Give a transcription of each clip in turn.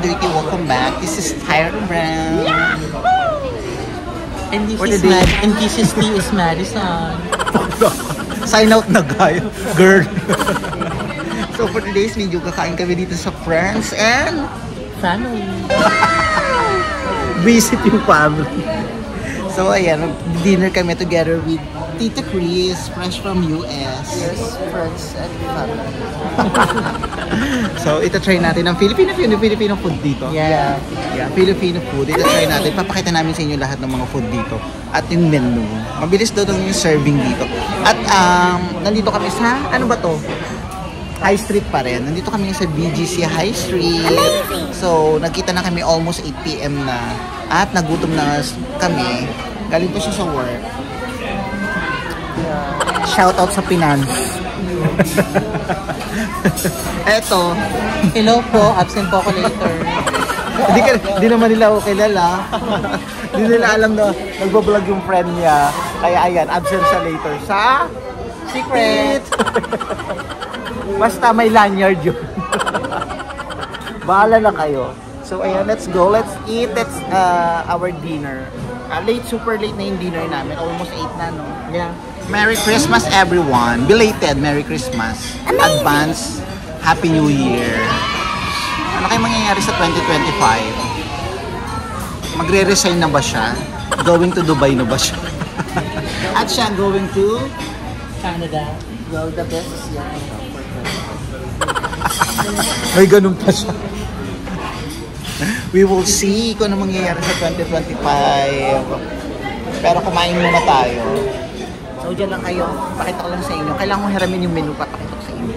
Dirty, welcome back. This is Tyra Brown. And this is T is Madison. Sign out na guy, girl. So for today's video, kakain kami dito sa friends and family. Visit yung family. So ayan, dinner kami together with Tita Chris, fresh from US. Yes, friends and family. So ito try natin ang Filipino food dito. Yeah. Yeah, Filipino food. Ito try natin. Papakita namin sa inyo lahat ng mga food dito. At yung menu. Mabilis daw yung serving dito. At nandito kami sa, ano ba to? High Street pa rin. Nandito kami sa BGC High Street. So, nagkita na kami almost 8 PM na. At nagutom na kami. Galing ko siya sa work. Shout out sa finance. Eto. Hello po, absent po ako later. Hindi naman nila ako kilala. Hindi nila alam na nagbablog yung friend niya. Kaya ayan, absent siya later sa secret. Basta may lanyard yun. Bahala na kayo. So ayan, let's go. Let's eat. That's our dinner. Super late na yung dinner namin. Almost 8 na, no? Yeah. Merry Christmas, everyone. Belated Merry Christmas. Advance Happy New Year. Ano kayo mangyayari sa 2025? Magre-resign na ba siya? Going to Dubai na ba siya? At siya going to Canada. Well, the best is yet. May ganun pa siya. We will see kung ano mangyayari sa 2025. Pero kumain muna tayo. So, dyan lang kayo. Pakita ko lang sa inyo. Kailangan mo hiramin yung menu. Papakita ko sa inyo.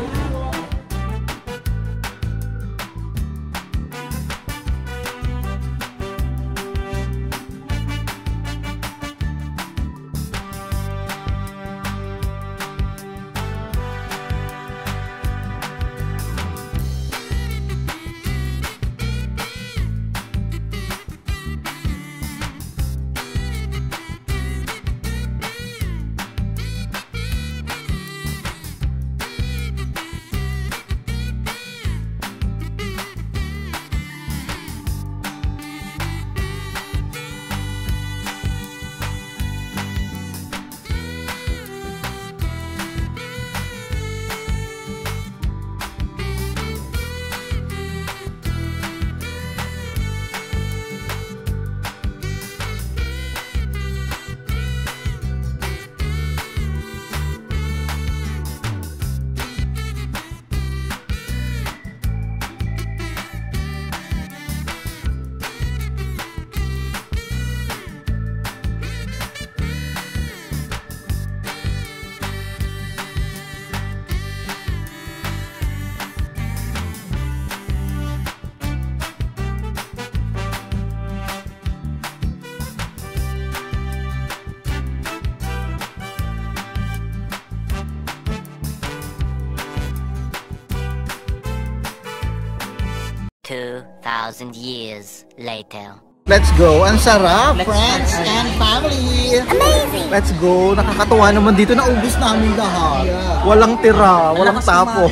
Years later. Let's go! Ang sarap, friends and family! Amazing! Let's go! Nakakatuwa naman dito. Naubos namin lahat. Yeah. Walang tira, walang tapo.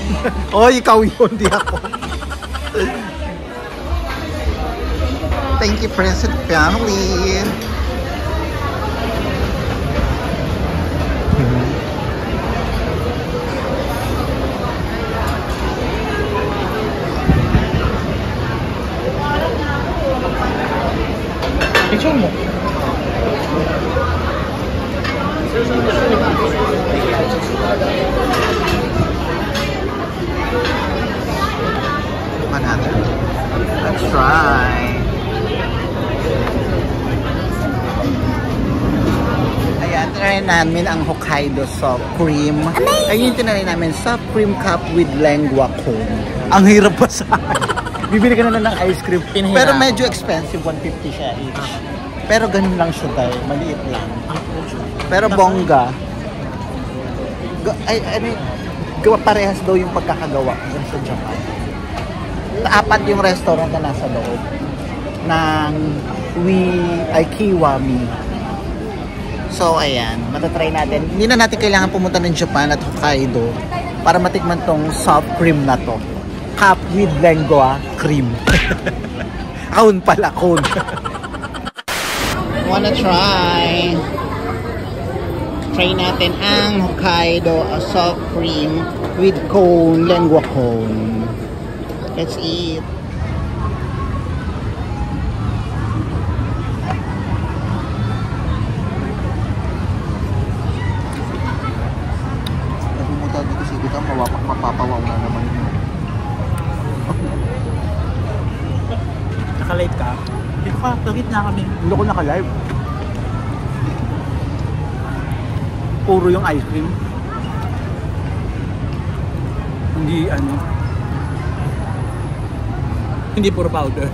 Oy, ikaw yun, di ako. Thank you, friends and family! Picture mo. Let's try. Ayan, try namin ang Hokkaido soft cream. Ayun yung tinry namin, soft cream cup with lengua cone. Ang hirap pa sa bibili ka na ng ice cream. Pero medyo expensive, 150 siya each. Pero ganun lang siya tayo, maliit lang. Pero bongga. Parehas daw yung pagkakagawa dyan sa Japan. Apat yung restaurant na nasa loob ng Kiwami. So ayan, matatry natin. Hindi na natin kailangan pumunta ng Japan at Hokkaido para matikman tong soft cream na to. Cup with lengua cream. Cone pala, cone. Wanna try? Try natin ang Hokkaido soft cream with cone, lengua cone. Let's eat. Nagumutan dito si Dita, mapapawaw na naman yun. Naka-live ka? Dito ka, tagit na kami. Hindi ko naka-live. Puro yung ice cream. Hindi ano. Hindi puro powder.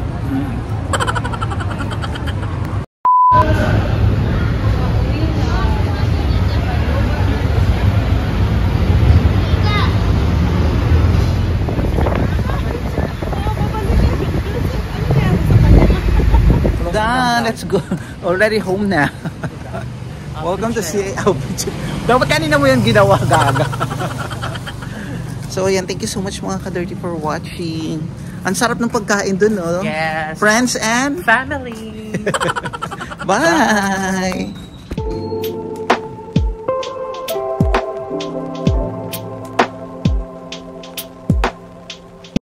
Done, let's go. Already home na. Welcome to CA Outfit. Dapat kanina mo yan ginawa, gaga. So, ayan, thank you so much mga ka-dirty for watching. Ang sarap ng pagkain dun, no? Yes. Friends and Family. bye!